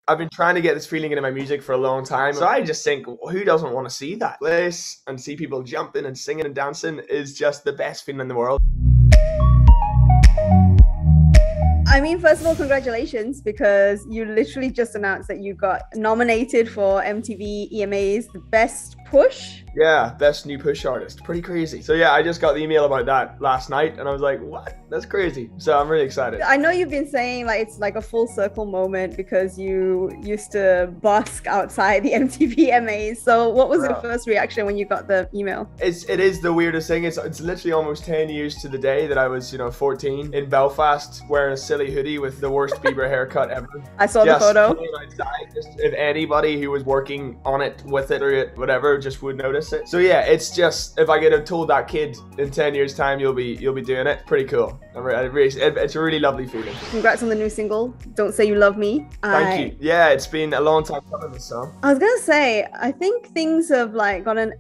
I've been trying to get this feeling into my music for a long time. So I just think, who doesn't want to see that? This and see people jumping and singing and dancing is just the best feeling in the world. I mean, first of all, congratulations, because you literally just announced that you got nominated for MTV EMA's The Best Push. Yeah, best new push artist. Pretty crazy. So yeah, I just got the email about that last night and I was like, what? That's crazy. So I'm really excited. I know you've been saying like it's like a full circle moment because you used to busk outside the MTV EMAs. So what was your first reaction when you got the email? It is the weirdest thing. It's literally almost 10 years to the day that I was, 14 in Belfast wearing a silly hoodie with the worst Bieber haircut ever. I saw the photo. If anybody who was working on it, with it, or whatever, just would notice it. So yeah, it's just, if I could have told that kid in 10 years time you'll be doing it, pretty cool. It's a really lovely feeling. Congrats on the new single, Don't Say You Love Me. Thank you. Yeah, it's been a long time coming, this song. I was gonna say, I think things have like gotten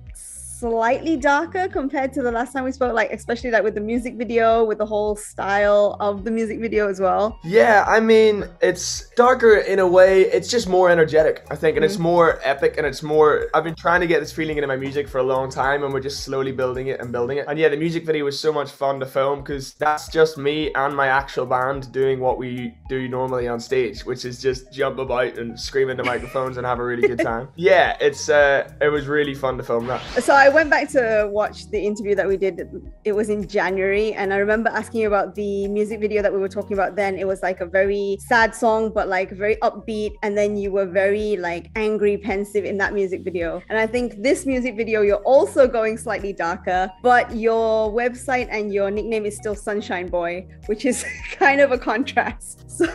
slightly darker compared to the last time we spoke, like especially like with the music video, with the whole style of the music video as well. Yeah, I mean, it's darker in a way. It's just more energetic, I think, and it's more epic, and it's more, I've been trying to get this feeling into my music for a long time, and we're just slowly building it and building it. And yeah, the music video was so much fun to film because that's just me and my actual band doing what we do normally on stage, which is just jump about and scream into microphones and have a really good time. Yeah, it was really fun to film that. So I went back to watch the interview that we did. It was in January, and I remember asking you about the music video that we were talking about then. It was like a very sad song, but like very upbeat, and then you were very like angry, pensive in that music video. And I think this music video, you're also going slightly darker, but your website and your nickname is still Sunshine Boy, which is kind of a contrast. So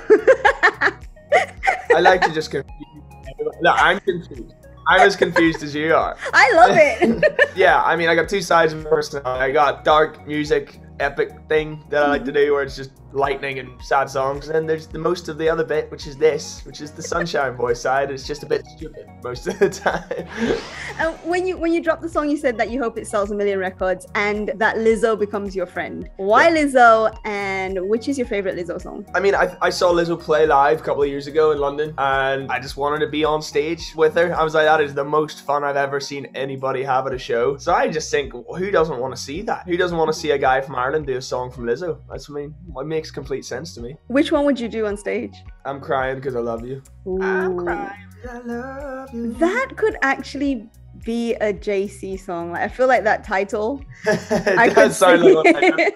I like to just confuse everyone. No, I'm confused. I'm as confused as you are. I love it. Yeah, I mean, I got two sides of my personality. I got dark music, epic thing that I like to do where it's just lightning and sad songs, and then there's the most of the other bit, which is the Sunshine Boy side. It's just a bit stupid most of the time. And when you dropped the song, you said that you hope it sells 1 million records and that Lizzo becomes your friend. Why Lizzo, and which is your favorite Lizzo song? I mean, I saw Lizzo play live a couple of years ago in London, and I just wanted to be on stage with her. I was like, that is the most fun I've ever seen anybody have at a show. So I just think, who doesn't want to see that? Who doesn't want to see a guy from Ireland do a song from Lizzo? That's, I mean, what makes complete sense to me. Which one would you do on stage? I'm crying because I love you. Ooh. I'm crying because I love you. That could actually be a JC song. Like, I feel like that title. It does sound like yeah.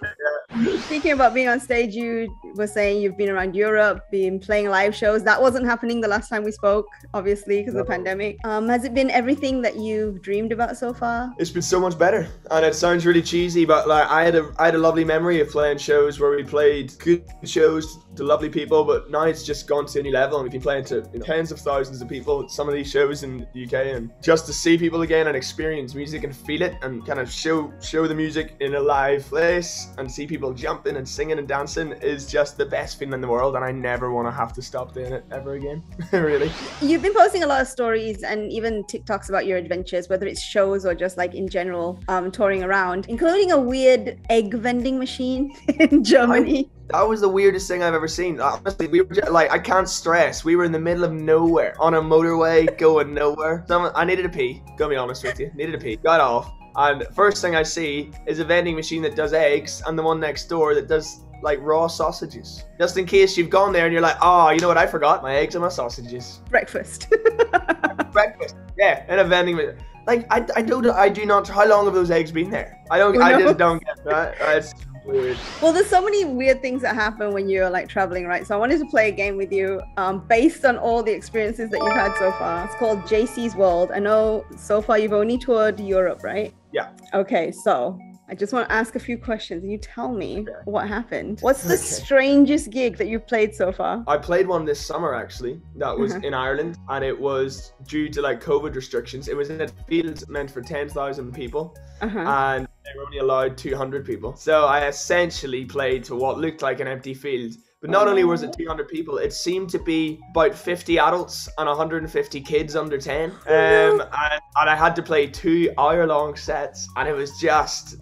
Speaking about being on stage, you were saying you've been around Europe, been playing live shows. That wasn't happening the last time we spoke, obviously, because of the pandemic. Has it been everything that you've dreamed about so far? It's been so much better, and it sounds really cheesy, but like I had a lovely memory of playing shows where we played good shows to lovely people, but now it's just gone to a new level, and we've been playing to tens of thousands of people at some of these shows in the UK, and just to see people again and experience music and feel it and kind of show the music in a live place and see people jumping and singing and dancing is just the best feeling in the world, and I never want to have to stop doing it ever again. Really. You've been posting a lot of stories and even TikToks about your adventures, whether it's shows or just like in general touring around, including a weird egg vending machine in Germany. That was the weirdest thing I've ever seen. Honestly, we were just, like, I can't stress. We were in the middle of nowhere on a motorway going nowhere. I needed a pee. Gonna be honest with you. Needed a pee. Got off. And first thing I see is a vending machine that does eggs and the one next door that does like raw sausages. Just in case you've gone there and you're like, oh, you know what I forgot? My eggs and my sausages. Breakfast. Breakfast. Yeah, in a vending machine. Like, I do not, how long have those eggs been there? I just don't get that. It's weird. Well, there's so many weird things that happen when you're like traveling, right? So I wanted to play a game with you based on all the experiences that you've had so far. It's called JC's World. I know so far you've only toured Europe, right? Yeah. Okay, so I just want to ask a few questions and you tell me what happened. What's the strangest gig that you've played so far? I played one this summer, actually. That was in Ireland, and it was due to like COVID restrictions. It was in a field meant for 10,000 people, and they were only allowed 200 people. So I essentially played to what looked like an empty field. But not only was it 200 people, it seemed to be about 50 adults and 150 kids under 10. And I had to play 2 hour-long sets, and it was just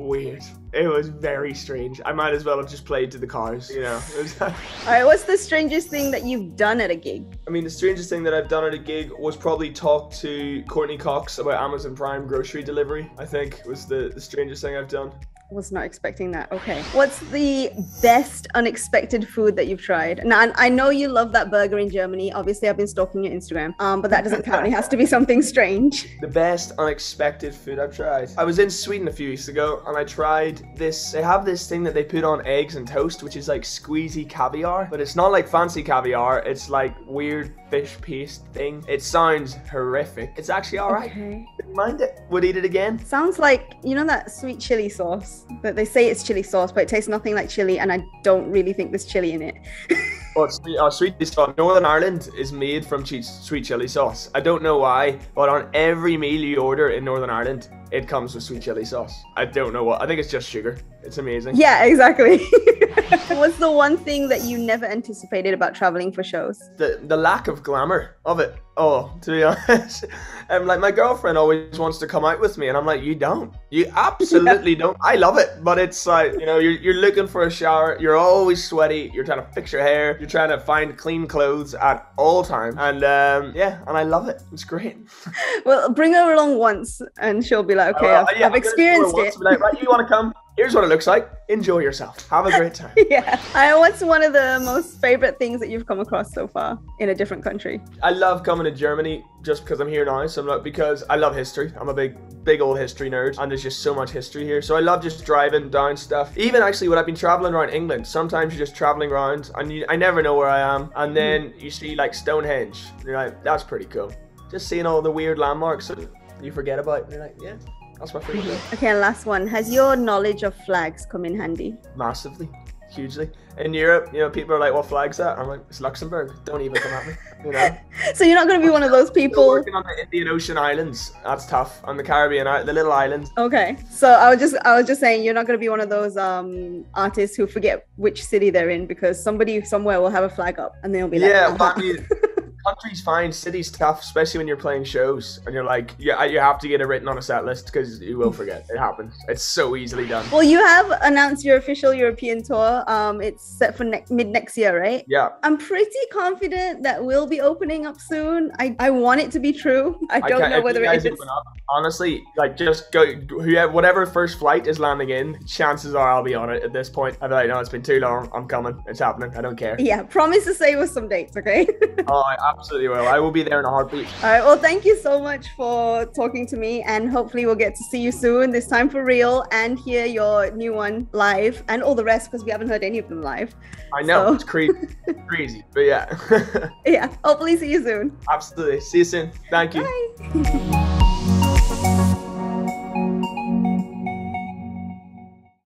weird. It was very strange. I might as well have just played to the cars, you know. It was, All right, what's the strangest thing that you've done at a gig? I mean, the strangest thing that I've done at a gig was probably talk to Courtney Cox about Amazon Prime grocery delivery. I think was the strangest thing I've done. Was not expecting that. Okay. What's the best unexpected food that you've tried? Now, I know you love that burger in Germany. Obviously, I've been stalking your Instagram, but that doesn't count. It has to be something strange. The best unexpected food I've tried. I was in Sweden a few weeks ago and I tried this. They have this thing that they put on eggs and toast, which is like squeezy caviar, but it's not like fancy caviar. It's like weird fish paste thing. It sounds horrific. It's actually all right. Okay. Didn't mind it. Would eat it again. Sounds like, you know, that sweet chili sauce that they say it's chili sauce, but it tastes nothing like chili, and I don't really think there's chili in it. Oh, sweet chili sauce. Northern Ireland is made from sweet chili sauce. I don't know why, but on every meal you order in Northern Ireland, it comes with sweet chili sauce. I don't know what. I think it's just sugar. It's amazing. Yeah, exactly. What's the one thing that you never anticipated about traveling for shows? The lack of glamour of it. Oh, to be honest, like my girlfriend always wants to come out with me, and I'm like, you don't. You absolutely don't. I love it, but it's like, you know, you're looking for a shower. You're always sweaty. You're trying to fix your hair. You're trying to find clean clothes at all time, and yeah, and I love it. It's great. Well, bring her along once, and she'll be like, okay, I've experienced it. Like, right, you want to come? Here's what it looks like. Enjoy yourself. Have a great time. Yeah. What's one of the most favorite things that you've come across so far in a different country? I love coming to Germany just because I'm here now. So I'm not, because I love history. I'm a big old history nerd, and there's just so much history here. So I love just driving down stuff. Even actually when I've been traveling around England, sometimes you're just traveling around and I never know where I am. And then you see like Stonehenge. And you're like, that's pretty cool. Just seeing all the weird landmarks that you forget about. And you're like, yeah. That's my favorite. Okay, and last one. Has your knowledge of flags come in handy? Massively. Hugely. In Europe, you know, people are like, what flag's that? I'm like, it's Luxembourg. Don't even come at me. You know? So you're not going to be one of those people working on the Indian Ocean islands. That's tough. On the Caribbean, the little islands. Okay. So I was just saying, you're not going to be one of those artists who forget which city they're in, because somebody somewhere will have a flag up and they'll be like, yeah, but I mean, country's fine, city's tough, especially when you're playing shows and you're like, yeah, you have to get it written on a set list because you will forget. It happens. It's so easily done. Well, you have announced your official European tour. It's set for mid next year, right? Yeah. I'm pretty confident that we'll be opening up soon. I want it to be true. I don't know whether it is. Honestly, like, just go, whatever first flight is landing in, chances are I'll be on it at this point. I'll be like, no, it's been too long. I'm coming. It's happening. I don't care. Yeah, promise to save us some dates, okay? Oh, I absolutely will. I will be there in a heartbeat. All right. Well, thank you so much for talking to me, and hopefully we'll get to see you soon, this time for real, and hear your new one live, and all the rest, because we haven't heard any of them live. I know. So. It's crazy, but yeah. Yeah. Hopefully see you soon. Absolutely. See you soon. Thank you. Bye.